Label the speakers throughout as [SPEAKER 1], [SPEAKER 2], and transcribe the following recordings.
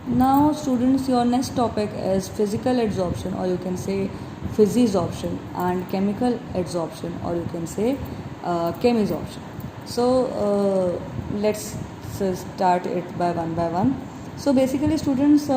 [SPEAKER 1] Now, students, your next topic is physical adsorption, or you can say physisorption, and chemical adsorption, or you can say chemisorption. So, let's start it by one. So, basically, students,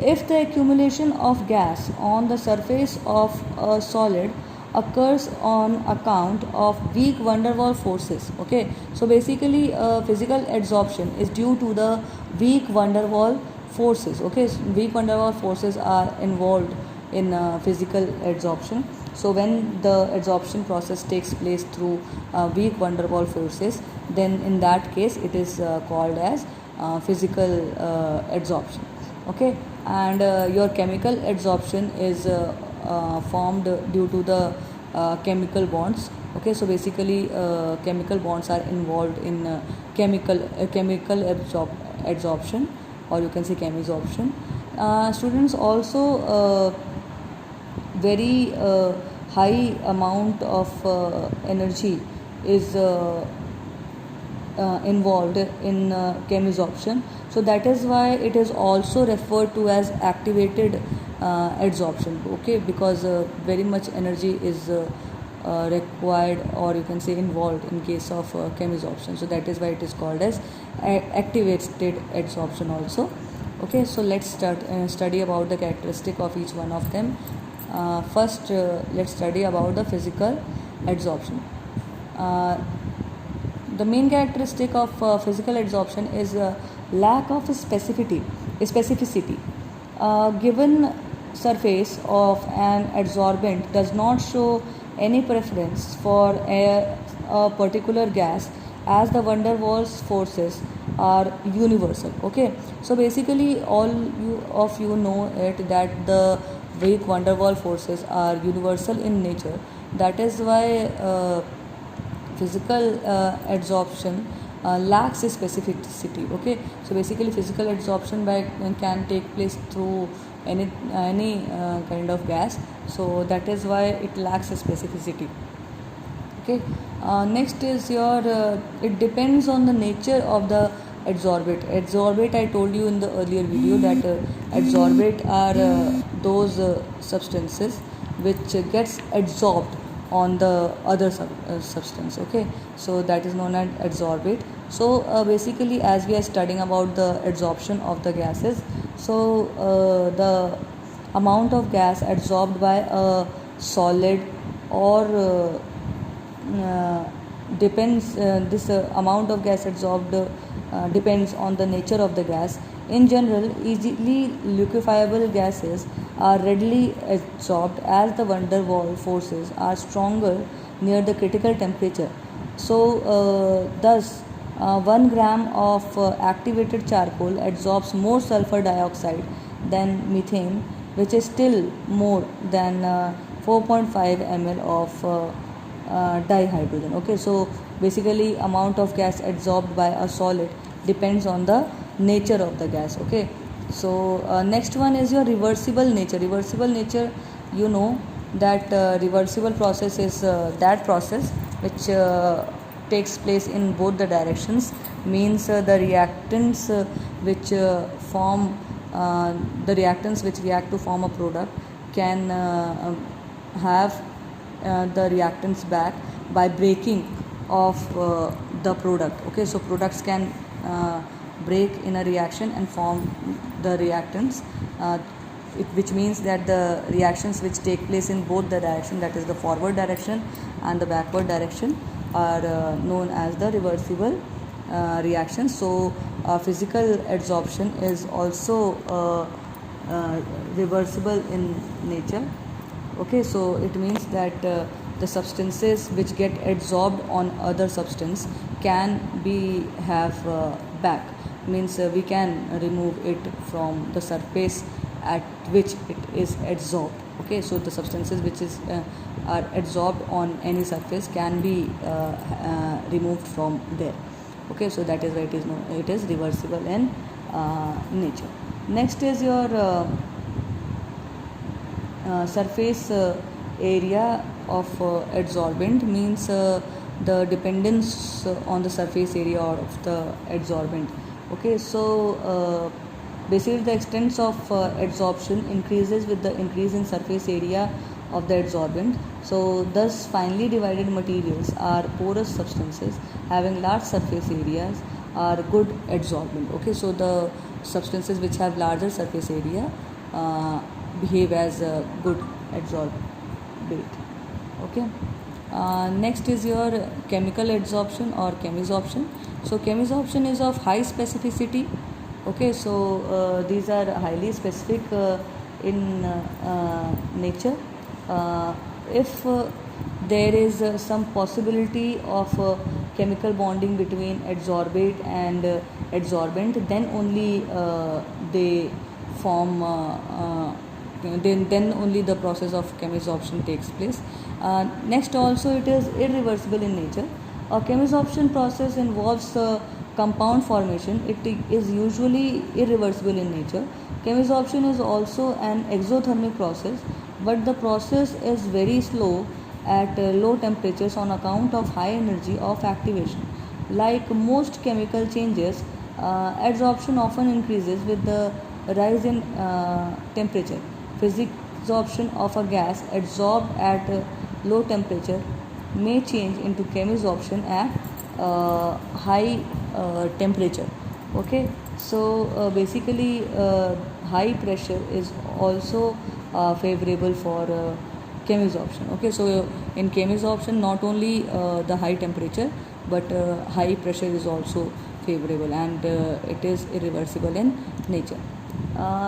[SPEAKER 1] if the accumulation of gas on the surface of a solid occurs on account of weak van der Waals forces, okay, so basically physical adsorption is due to the weak van der Waals forces, okay. So weak van der Waals forces are involved in physical adsorption. So when the adsorption process takes place through weak van der Waals forces, then in that case it is called as physical adsorption, okay. And your chemical adsorption is formed due to the chemical bonds, okay. So basically chemical bonds are involved in chemical adsorption, or you can say chemisorption. Students, also very high amount of energy is involved in chemisorption. So that is why it is also referred to as activated adsorption, okay, because very much energy is required, or you can say involved in case of chemisorption. So that is why it is called as activated adsorption also, okay. So let's start study about the characteristic of each one of them. First, let's study about the physical adsorption. The main characteristic of physical adsorption is lack of specificity. Given surface of an adsorbent does not show any preference for a particular gas, as the van der Waals forces are universal, okay. So basically all of you know it that the weak van der Waals forces are universal in nature. That is why physical adsorption lacks a specificity, okay. So basically physical adsorption can take place through any kind of gas, so that is why it lacks a specificity, okay. Next is your it depends on the nature of the adsorbate. I told you in the earlier video that adsorbate are those substances which gets adsorbed on the other substance, okay. So that is known as adsorbate. So basically, as we are studying about the adsorption of the gases, so the amount of gas adsorbed by a solid or depends this amount of gas adsorbed depends on the nature of the gas. In general, easily liquefiable gases are readily adsorbed as the van der Waals forces are stronger near the critical temperature. So thus 1 gram of activated charcoal adsorbs more sulfur dioxide than methane, which is still more than 4.5 ml of dihydrogen, okay. So basically amount of gas adsorbed by a solid depends on the nature of the gas, okay. So next one is your reversible nature. You know that reversible process is that process which takes place in both the directions, means the reactants which form the reactants which react to form a product can have the reactants back by breaking of the product, okay. So products can break in a reaction and form the reactants, which means that the reactions which take place in both the direction, that is the forward direction and the backward direction, are known as the reversible reactions. So physical adsorption is also reversible in nature, okay. So it means that the substances which get adsorbed on other substance can be have back, means we can remove it from the surface at which it is adsorbed, okay. So the substances which are adsorbed on any surface can be removed from there, okay. So that is why it is reversible in nature. Next is your surface area of adsorbent, means the dependence on the surface area of the adsorbent, okay. So Basically, the extent of adsorption increases with the increase in surface area of the adsorbent. So, thus, finely divided materials are porous substances having large surface areas are good adsorbent. Okay, so the substances which have larger surface area behave as a good adsorbate. Okay. Next is your chemical adsorption or chemisorption. So chemisorption is of high specificity. Okay, so these are highly specific in nature. If there is some possibility of chemical bonding between adsorbate and adsorbent, then only they form then only the process of chemisorption takes place. Next, also it is irreversible in nature. A chemisorption process involves compound formation. It is usually irreversible in nature. Chemisorption is also an exothermic process, but the process is very slow at low temperatures on account of high energy of activation. Like most chemical changes, adsorption often increases with the rise in temperature. Physisorption of a gas adsorbed at low temperature may change into chemisorption at high temperature. Okay, so basically high pressure is also favorable for chemisorption. Okay, so in chemisorption not only the high temperature but high pressure is also favorable, and it is irreversible in nature.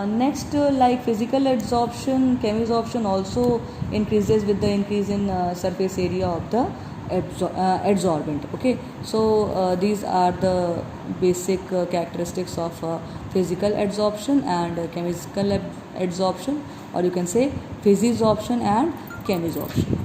[SPEAKER 1] Next, like physical adsorption, chemisorption also increases with the increase in surface area of the adsorbent. Okay, so these are the basic characteristics of physical adsorption and chemical adsorption, or you can say physisorption and chemisorption.